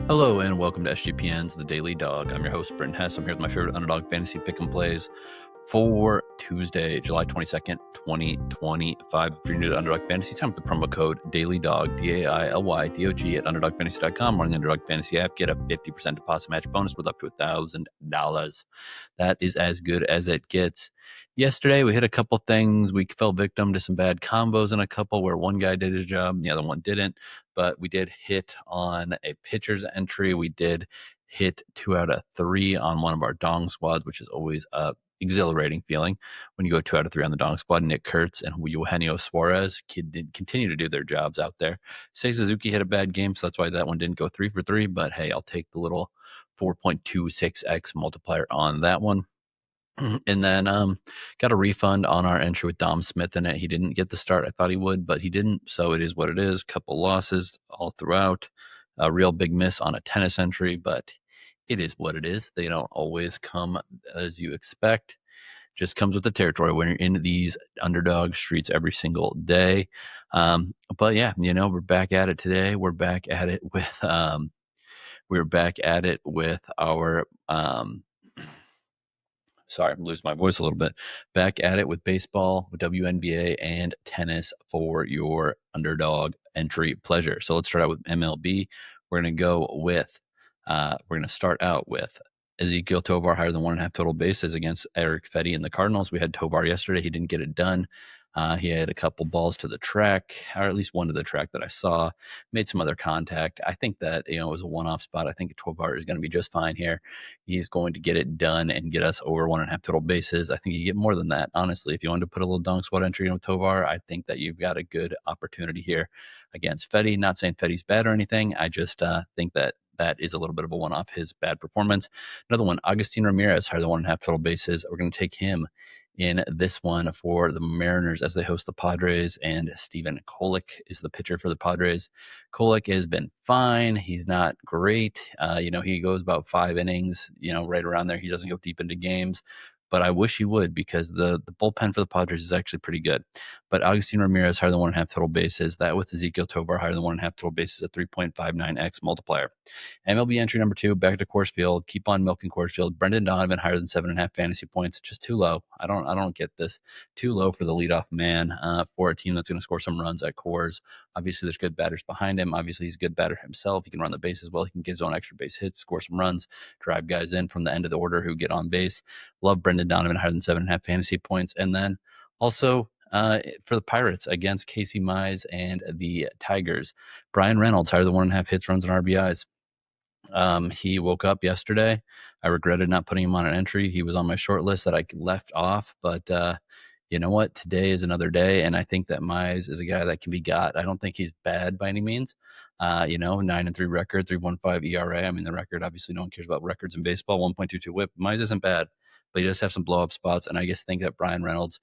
Hello and welcome to SGPN's The Daily Dog. I'm your host, Brent Hess. I'm here with my favorite Underdog fantasy pick and plays for Tuesday, July 22nd, 2025. If you're new to Underdog Fantasy, sign up with the promo code DAILYDOG, DAILYDOG at UnderdogFantasy.com or on the Underdog Fantasy app. Get a 50% deposit match bonus with up to $1,000. That is as good as it gets. Yesterday, we hit a couple things. We fell victim to some bad combos in a couple where one guy did his job and the other one didn't. But we did hit on a pitcher's entry. We did hit 2 out of 3 on one of our dong squads, which is always a exhilarating feeling when you go 2 out of 3 on the dong squad. Nick Kurtz and Eugenio Suarez continue to do their jobs out there. Say Suzuki hit a bad game, so that's why that one didn't go 3 for 3. But hey, I'll take the little 4.26x multiplier on that one. And then got a refund on our entry with Dom Smith in it. He didn't get the start I thought he would, but he didn't. So it is what it is. Couple losses all throughout. A real big miss on a tennis entry, but it is what it is. They don't always come as you expect. Just comes with the territory when you're in these underdog streets every single day. But yeah, we're back at it today. We're back at it with our sorry, I'm losing my voice a little bit. Back at it with baseball, with WNBA, and tennis for your underdog entry pleasure. So let's start out with MLB. We're going to start out with Ezequiel Tovar higher than 1.5 total bases against Eric Fetty and the Cardinals. We had Tovar yesterday. He didn't get it done. He had a couple balls to the track, or at least one to the track that I saw, made some other contact. I think that, it was a one-off spot. I think Tovar is going to be just fine here. He's going to get it done and get us over 1.5 total bases. I think you get more than that, honestly. If you want to put a little dunk squad entry in with Tovar, I think that you've got a good opportunity here against Fetty. Not saying Fetty's bad or anything. I just think that is a little bit of a one-off, his bad performance. Another one, Agustin Ramirez, higher than 1.5 total bases. We're going to take him in this one for the Mariners as they host the Padres, and Steven Kolek is the pitcher for the Padres. Kolek has been fine. He's not great. He goes about 5 innings, right around there. He doesn't go deep into games, but I wish he would because the bullpen for the Padres is actually pretty good. But Agustin Ramirez higher than 1.5 total bases. That with Ezequiel Tovar higher than 1.5 total bases at 3.59x multiplier. MLB entry number 2, back to Coors Field. Keep on milking Coors Field. Brendan Donovan higher than 7.5 fantasy points. Just too low. I don't get this. Too low for the leadoff man for a team that's going to score some runs at Coors. Obviously, there's good batters behind him. Obviously, he's a good batter himself. He can run the bases well. He can get his own extra base hits, score some runs, drive guys in from the end of the order who get on base. Love Brendan Donovan higher than 7.5 fantasy points. And then also for the Pirates against Casey Mize and the Tigers, Bryan Reynolds higher than 1.5 hits, runs, and RBIs. He woke up yesterday. I regretted not putting him on an entry. He was on my short list that I left off, but you know what? Today is another day, and I think that Mize is a guy that can be got. I don't think he's bad by any means. 9-3 record, 3.15 ERA. I mean, the record, obviously no one cares about records in baseball. 1.22 whip. Mize isn't bad, but he does have some blow up spots, and I just think that Bryan Reynolds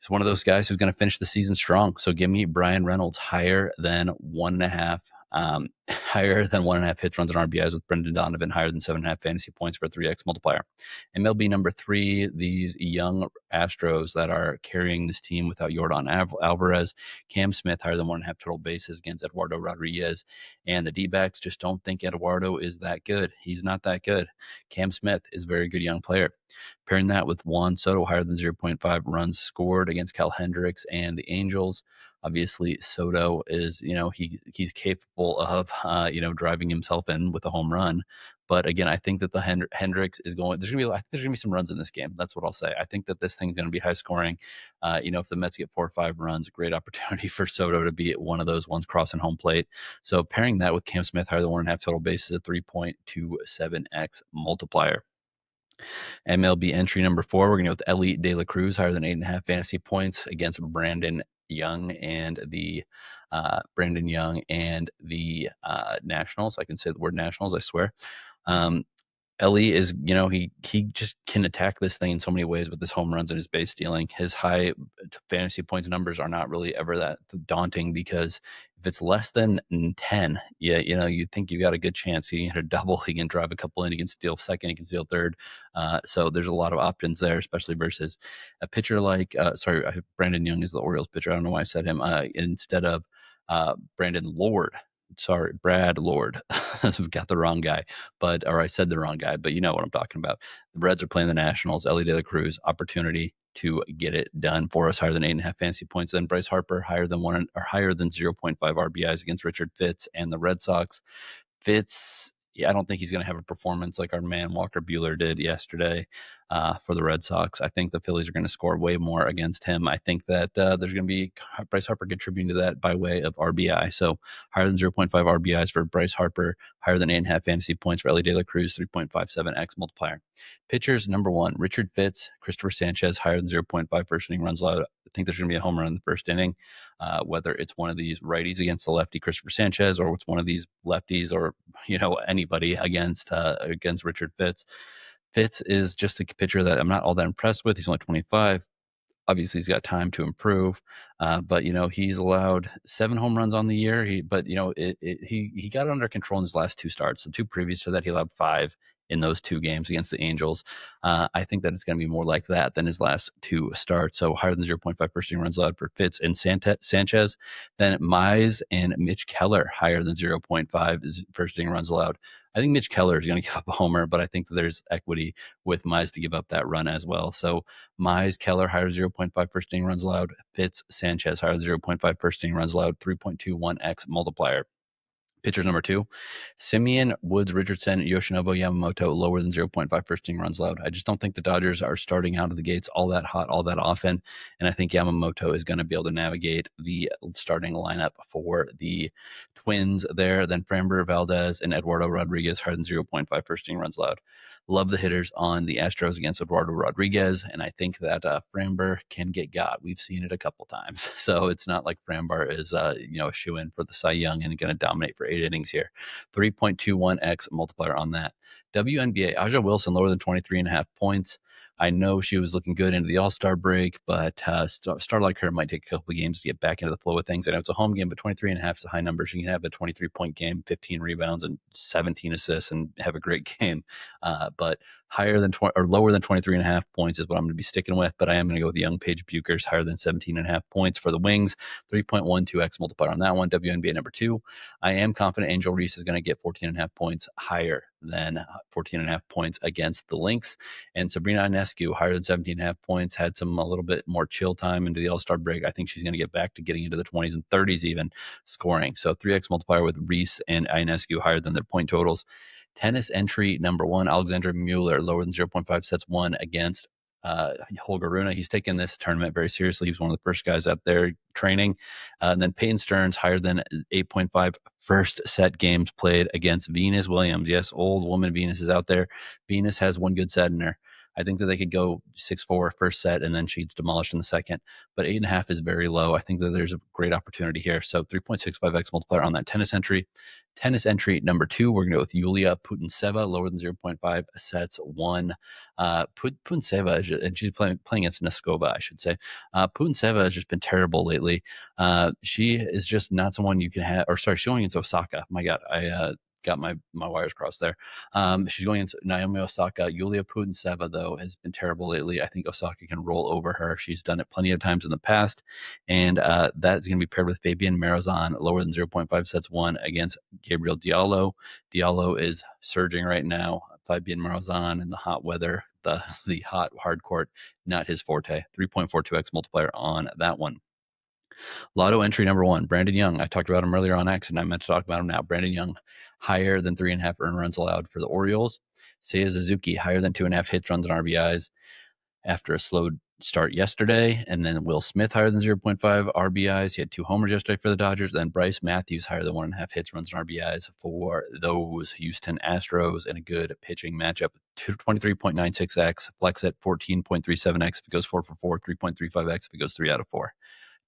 is one of those guys who's going to finish the season strong. So give me Bryan Reynolds higher than 1.5. Higher than 1.5 hits, runs, and RBIs with Brendan Donovan higher than 7.5 fantasy points for a 3x multiplier. MLB number 3, these young Astros that are carrying this team without Yordan Alvarez, Cam Smith higher than 1.5 total bases against Eduardo Rodriguez, and the D-backs just don't think Eduardo is that good. He's not that good. Cam Smith is a very good young player. Pairing that with Juan Soto higher than 0.5 runs scored against Cal Hendricks and the Angels. Obviously, Soto is, he's capable of, driving himself in with a home run. But again, I think that the Hendricks is going. There's gonna be some runs in this game. That's what I'll say. I think that this thing's gonna be high scoring. If the Mets get 4 or 5 runs, a great opportunity for Soto to be one of those ones crossing home plate. So pairing that with Cam Smith higher than 1.5 total bases at 3.27x multiplier. MLB entry number 4, we're going to go with Elly De La Cruz higher than 8.5 fantasy points against Brandon Young and the Nationals. I can say the word Nationals, I swear. Elly is, he just can attack this thing in so many ways with his home runs and his base stealing. His high fantasy points numbers are not really ever that daunting because if it's less than 10, you think you got a good chance. He can hit a double, he can drive a couple in, he can steal second, he can steal third. So there's a lot of options there, especially versus a pitcher like, Brandon Young is the Orioles pitcher. I don't know why I said him instead of Brandon Lord. sorry, Brad Lord. We got the wrong guy, or I said the wrong guy, but you know what I'm talking about. The Reds are playing the Nationals. Elly De La Cruz, opportunity to get it done for us, higher than 8.5 fantasy points. Then Bryce Harper, higher than 0.5 RBIs against Richard Fitz and the Red Sox. Fitz, yeah, I don't think he's going to have a performance like our man Walker Buehler did yesterday for the Red Sox. I think the Phillies are going to score way more against him. I think that there's going to be Bryce Harper contributing to that by way of RBI. So higher than 0.5 RBIs for Bryce Harper, higher than 8.5 fantasy points for Elly De La Cruz, 3.57x multiplier. Pitchers, number one, Richard Fitz, Cristopher Sanchez, higher than 0.5 first inning runs allowed. I think there's going to be a home run in the first inning, whether it's one of these righties against the lefty Cristopher Sanchez, or it's one of these lefties, or anybody against Richard Fitz. Fitz is just a pitcher that I'm not all that impressed with. He's only 25. Obviously, he's got time to improve, but he's allowed 7 home runs on the year. He got it under control in his last 2 starts. The 2 previous to that, he allowed 5 in those 2 games against the Angels. I think that it's going to be more like that than his last 2 starts. So higher than 0.5 first inning runs allowed for Fitz and Sanchez. Then Mize and Mitch Keller, higher than 0.5 first inning runs allowed. I think Mitch Keller is going to give up a homer, but I think that there's equity with Mize to give up that run as well. So Mize, Keller, higher 0.5 first inning runs allowed. Fitz, Sanchez, higher 0.5 first inning runs allowed. 3.21x multiplier. Pitchers number 2, Simeon, Woods, Richardson, Yoshinobu, Yamamoto, lower than 0.5 first inning runs allowed. I just don't think the Dodgers are starting out of the gates all that hot, all that often. And I think Yamamoto is going to be able to navigate the starting lineup for the Twins there. Then Framber, Valdez, and Eduardo Rodriguez, higher than 0.5 first inning runs allowed. Love the hitters on the Astros against Eduardo Rodriguez, and I think that Framber can get got. We've seen it a couple times, so it's not like Framber is a shoe-in for the Cy Young and going to dominate for 8 innings here. 3.21x multiplier on that. WNBA, Aja Wilson lower than 23.5 points. I know she was looking good into the All-Star break, but star like her might take a couple of games to get back into the flow of things. I know it's a home game, but 23.5 is a high number. She can have a 23-point game, 15 rebounds, and 17 assists, and have a great game. But higher than or lower than 23.5 points is what I'm going to be sticking with. But I am going to go with the young Paige Buchers, higher than 17.5 points for the Wings. 3.12x multiplier on that one. WNBA number 2. I am confident Angel Reese is going to get 14.5 points, higher than 14.5 points against the Lynx. And Sabrina Ionescu, higher than 17.5 points, had a little bit more chill time into the All-Star break. I think she's going to get back to getting into the 20s and 30s even scoring. So 3x multiplier with Reese and Ionescu higher than their point totals. Tennis entry number 1, Alexandra Mueller, lower than 0.5 sets 1 against Holger Rune. He's taken this tournament very seriously. He was one of the first guys out there training. And then Peyton Stearns, higher than 8.5 first set games played against Venus Williams. Yes, old woman Venus is out there. Venus has one good set in her. I think that they could go 6-4 first set, and then she's demolished in the second. But 8.5 is very low. I think that there's a great opportunity here. So 3.65x multiplier on that tennis entry. Tennis entry number 2, we're going to go with Yulia Putintseva, lower than 0.5 sets 1. Putintseva, and she's playing against Neskova, I should say. Putintseva has just been terrible lately. She is just not someone you can have, or sorry, she's going against Osaka. My God, I got my wires crossed there. She's going into Naomi Osaka. Yulia Putintseva, though, has been terrible lately. I think Osaka can roll over her. She's done it plenty of times in the past. And that is going to be paired with Fabian Marozan, lower than 0.5 sets 1 against Gabriel Diallo. Diallo is surging right now. Fabian Marozan in the hot weather, the hot hard court, not his forte. 3.42x multiplier on that one. Lotto entry number 1, Brandon Young. I talked about him earlier on X, and I meant to talk about him now. Brandon Young, higher than 3.5 earned runs allowed for the Orioles. Seiya Suzuki, higher than 2.5 hits, runs, and RBIs after a slow start yesterday. And then Will Smith, higher than 0.5 RBIs. He had 2 homers yesterday for the Dodgers. Then Bryce Matthews, higher than 1.5 hits, runs, and RBIs for those Houston Astros in a good pitching matchup. 23.96x, flex at 14.37x if it goes 4 for 4, 3.35x if it goes 3 out of 4.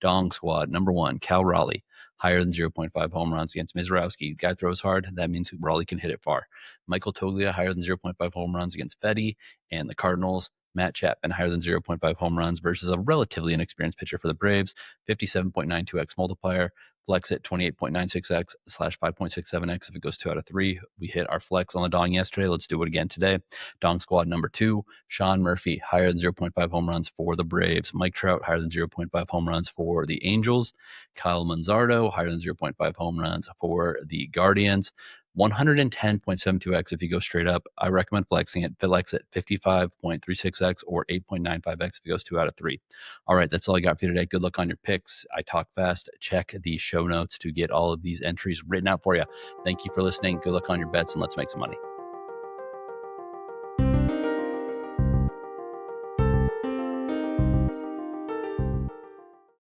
Dong squad, number 1, Cal Raleigh, higher than 0.5 home runs against Mizrowski. Guy throws hard. That means Raleigh can hit it far. Michael Toglia, higher than 0.5 home runs against Fetty and the Cardinals. Matt Chapman, higher than 0.5 home runs versus a relatively inexperienced pitcher for the Braves, 57.92x multiplier. Flex at 28.96x / 5.67x if it goes 2 out of 3. We hit our flex on the Dong yesterday. Let's do it again today. Dong squad number 2, Sean Murphy, higher than 0.5 home runs for the Braves. Mike Trout, higher than 0.5 home runs for the Angels. Kyle Manzardo, higher than 0.5 home runs for the Guardians. 110.72x if you go straight up. I recommend flexing it. Flex at 55.36x or 8.95x if it goes 2 out of 3. All right, that's all I got for you today. Good luck on your picks. I talk fast. Check the show notes to get all of these entries written out for you. Thank you for listening. Good luck on your bets, and let's make some money.